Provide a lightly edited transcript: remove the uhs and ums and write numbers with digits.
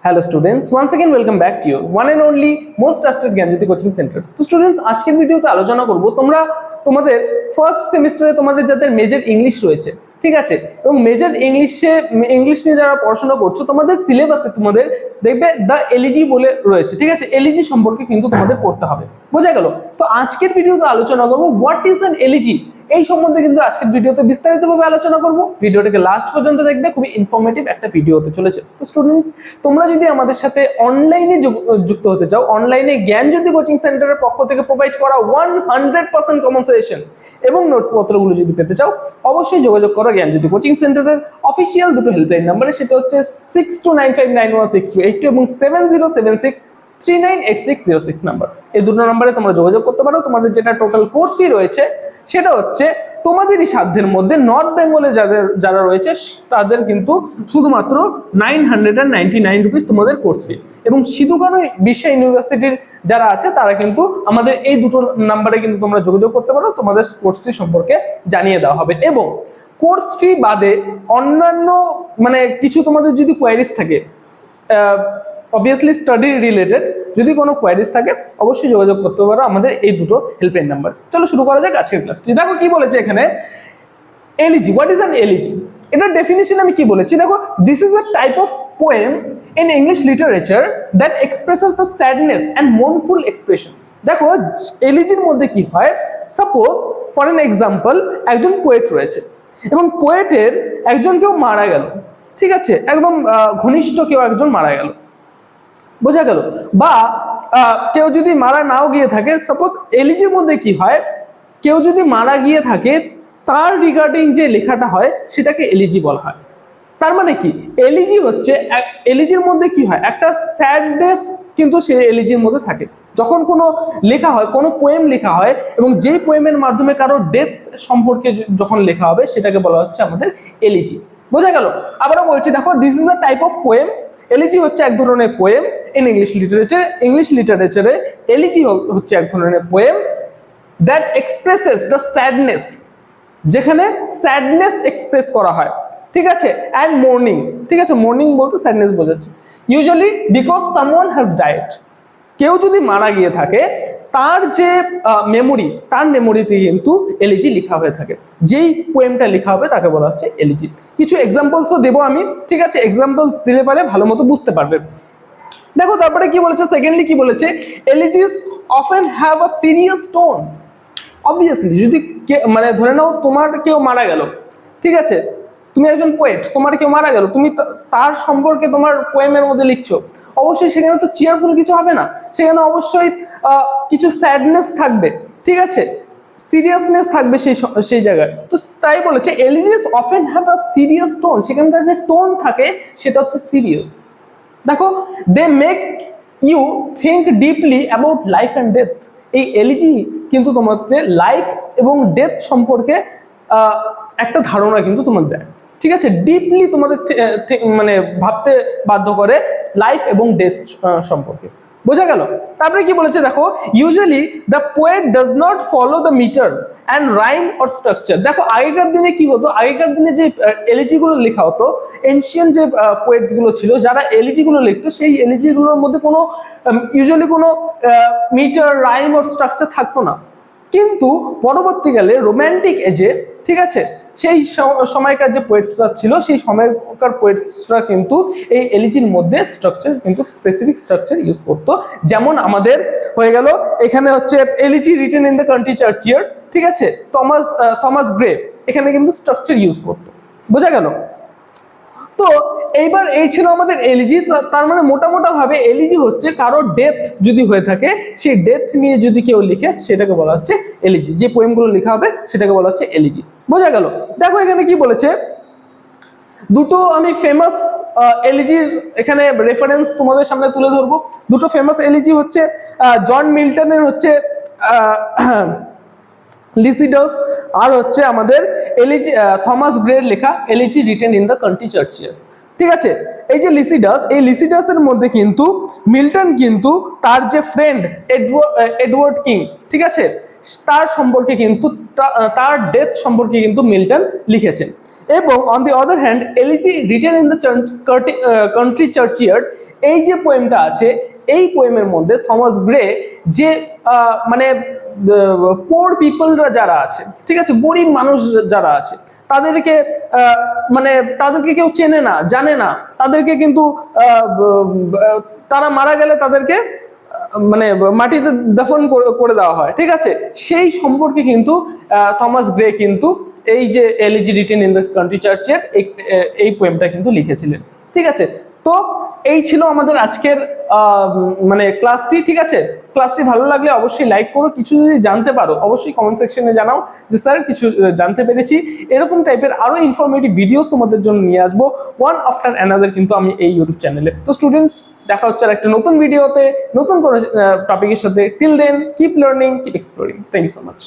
Hello students, once again welcome back to your one and only most trusted Gyanjyoti coaching centre. তো students, আজকের ভিডিওতে আলোচনা করব তোমাদের ফার্স্ট সেমিস্টারে তোমাদের যাদের মেজর ইংলিশ রয়েছে, ঠিক আছে, এবং মেজর ইংলিশ নিয়ে যারা পড়াশোনা করছো তোমাদের সিলেবাসে তোমাদের দেখবে দ্য এলইজি বলে রয়েছে, ঠিক আছে। এলইজি সম্পর্কে কিন্তু তোমাদের পড়তে হবে, বোঝা গেল। তো আজকের ভিডিওতে আলোচনা করব হোয়াট ইজ অ্যান এলইজি, এই সম্বন্ধে কিন্তু আজকের ভিডিওতে বিস্তারিতভাবে আলোচনা করব। ভিডিওটাকে লাস্ট পর্যন্ত দেখবে, খুবই ইনফরমেটিভ একটা ভিডিও হতে চলেছে। তো স্টুডেন্টস, তোমরা যদি আমাদের সাথে অনলাইনে যুক্ত হতে চাও, অনলাইনে জ্ঞানজ্যোতি কোচিং সেন্টারের পক্ষ থেকে প্রোভাইড করা 100% কমন সাজেশন এবং নোটস পত্রগুলো যদি পেতে চাও, অবশ্যই যোগাযোগ করো জ্ঞানজ্যোতি কোচিং সেন্টারের অফিসিয়াল দুটো হেল্পলাইন নাম্বারে, সেটা হচ্ছে 6295916282 এবং 7076398606 নাম্বার। এই দুটো নাম্বারে তোমরা যোগাযোগ করতে পারো। তোমাদের যেটা টোটাল কোর্স ফি রয়েছে সেটা হচ্ছে তোমাদেরই সাধ্যের মধ্যে নর্থ বেঙ্গলে যারা রয়েছে তাদের কিন্তু শুধুমাত্র 999 রুপিস তোমাদের কোর্স ফি, এবং সিধু কানু বিশ্ব ইউনিভার্সিটির যারা আছে তারা কিন্তু আমাদের এই দুটো নাম্বারে কিন্তু তোমরা যোগাযোগ করতে পারো, তোমাদের কোর্স ফি সম্পর্কে জানিয়ে দেওয়া হবে। এবং কোর্স ফি বাদে অন্যান্য কিছু তোমাদের যদি কোয়ারিজ থাকে, অবভিয়াসলি স্টাডি রিলেটেড যদি কোনো কোয়ারিজ থাকে, অবশ্যই যোগাযোগ করতে পারো আমাদের এই দুটো হেল্পলাইন নাম্বার। চলো শুরু করা যাক আজকের ক্লাসটি। দেখো কি বলেছে এখানে, elegy, what is an elegy, এটার ডেফিনিশন আমি কি বলেছি দেখো, this is a type of poem in English literature that expresses the sadness and mournful expression. দেখো এলিজির মধ্যে কি হয়, সাপোজ ফর এন এক্সাম্পল একজন পোয়েট রয়েছে এবং পোয়েটের একজন কেউ মারা গেল, ঠিক আছে, একদম ঘনিষ্ঠ কেউ একজন মারা গেল, বোঝা গেল। বা কেউ যদি মারা নাও গিয়ে থাকে, সাপোজ এলিজির মধ্যে কি হয়, কেউ যদি মারা গিয়ে থাকে তার রিগার্ডিং যে লেখাটা হয় সেটাকে এলিজি বলা হয়। তার মানে কি, এলিজি হচ্ছে, এলিজির মধ্যে কি হয়, একটা স্যাডনেস কিন্তু সে এলিজির মধ্যে থাকে। যখন কোনো লেখা হয়, কোনো পোয়েম লেখা হয় এবং যেই পোয়েমের মাধ্যমে কারো ডেথ সম্পর্কে যখন লেখা হবে সেটাকে বলা হচ্ছে আমাদের এলিজি, বোঝা গেল। আবারও বলছি, দেখো this is a type of poem. Elegy হচ্ছে এক ধরনের poem in English literature. English লিটারেচারে এলিজি হচ্ছে এক ধরনের poem that expresses the sadness, যেখানে স্যাডনেস এক্সপ্রেস করা হয়, ঠিক আছে, অ্যান্ড মোর্নিং, ঠিক আছে, মোর্নিং বলতে স্যাডনেস বোঝাচ্ছে। Usually because someone has died, কেউ যদি মারা গিয়ে থাকে তার যে মেমোরি, তার মেমোরিতে কিন্তু এলিজি লেখা হয়ে থাকে। যেই পোয়েমটা লেখা হবে তাকে বলা হচ্ছে এলিজি। কিছু এক্সাম্পলসও দেবো আমি, ঠিক আছে, এক্সাম্পলস দিলে পারে ভালো মতো বুঝতে পারবে। দেখো তারপরে কি বলেছে, সেকেন্ডলি কি বলেছে, elegies often have a serious tone. Obviously যদি ধরে নাও তোমার কেউ মারা গেল, ঠিক আছে, তুমি একজন পোয়েট, তোমার কেউ মারা গেল, তুমি তার সম্পর্কে তোমার পোয়েমের মধ্যে লিখছো, অবশ্যই সেখানে তো চিয়ারফুল কিছু হবে না, সেখানে অবশ্যই কিছু স্যাডনেস থাকবে, ঠিক আছে, সিরিয়াসনেস থাকবে সেই জায়গায়। তো তাই বলেছে elegies often have a serious tone, সেখানকার যে টোন থাকে সেটা হচ্ছে সিরিয়াস। দেখো, they make you think deeply about life and death. এই এলিজি কিন্তু তোমাদের লাইফ এবং ডেথ সম্পর্কে একটা ধারণা কিন্তু তোমাদের দেয়, ঠিক আছে, ডিপলি তোমাদের ভাবতে বাধ্য করে লাইফ এবং ডেথ সম্পর্কে, বোঝা গেল। তারপরে কি বলেছে দেখো, usually the poet does not follow the meter and rhyme or structure. দেখো আগেকার দিনে কি হতো, আগেকার দিনে যে এলিজিগুলো লেখা হতো, এনশিয়ান যে পোয়েটস গুলো ছিল যারা এলিজিগুলো লিখতো, সেই এলিজিগুলোর মধ্যে কোনো ইউজুয়ালি কোনো মিটার, রাইম অর স্ট্রাকচার থাকতো না। কিন্তু পরবর্তীকালে রোম্যান্টিক এজে, ঠিক আছে, সেই সময়কার যে পোয়েটসরা ছিল, সেই সময়কার পোয়েটসরা কিন্তু এই এলিজির মধ্যে স্ট্রাকচার, কিন্তু স্পেসিফিক স্ট্রাকচার ইউজ করতো। যেমন আমাদের হয়ে গেল এখানে হচ্ছে elegy written in the country churchyard, ঠিক আছে, থমাস গ্রে এখানে কিন্তু স্ট্রাকচার ইউজ করতো, বোঝা গেল। তো এইবার এই ছিল আমাদের এলিজি। তার মানে মোটামোটা ভাবে এলিজি হচ্ছে কারো ডেথ যদি হয়ে থাকে, সেই ডেথ নিয়ে যদি কেউ লিখে সেটাকে বলা হচ্ছে এলিজি। যে পোয়েমগুলো লেখা হবে সেটাকে বলা হচ্ছে এলিজি, বোঝা গেল। দেখো এখানে কি বলেছে, দুটো আমি ফেমাস এলিজির এখানে রেফারেন্স তোমাদের সামনে তুলে ধরবো। দুটো ফেমাস এলিজি হচ্ছে জন মিল্টনের হচ্ছে লিসিডাস, আর হচ্ছে আমাদের এলিজি থমাস গ্রের লেখা elegy written in the country churchyard. ঠিক আছে। এই যে লিসিডাস, এই লিসিডাসের মধ্যে কিন্তু মিল্টন কিন্তু তার যে ফ্রেন্ড এডওয়ার্ড কিং, ঠিক আছে, তার সম্পর্কে কিন্তু তার ডেথ সম্পর্কে কিন্তু মিল্টন লিখেছেন। এবং on the other hand elegy written in the country churchyard, এই যে পোয়েমটা আছে, এই পোয়েমের মধ্যে থমাস গ্রে যে মানে পোর পিপলরা যারা আছে, ঠিক আছে, গরিব মানুষ যারা আছে, তাদেরকে মানে তাদেরকে কেউ চেনে না, জানে না, তাদেরকে কিন্তু তারা মারা গেলে তাদেরকে মানে মাটিতে দাফন করে দেওয়া হয়, ঠিক আছে, সেই সম্পর্কে কিন্তু থমাস গ্রে কিন্তু এই যে elegy written in the country churchyard এই পোয়েমটা কিন্তু লিখেছিলেন। ঠিক আছে, তো এই ছিল আমাদের আজকের মানে ক্লাসটি। ঠিক আছে, ক্লাসটি ভালো লাগলে অবশ্যই লাইক করো, কিছু যদি জানতে পারো অবশ্যই কমেন্ট সেকশনে জানাও যে স্যার কিছু জানতে পেরেছি। এরকম টাইপের আরো ইনফরমেটিভ ভিডিওস তোমাদের জন্য নিয়ে আসবো ওয়ান আফটার অ্যানাদার কিন্তু আমি এই ইউটিউব চ্যানেলে। তো স্টুডেন্টস, দেখা হচ্ছে আর একটা নতুন ভিডিওতে নতুন কোনো টপিকের সাথে। Till then keep learning, keep exploring. Thank you so much.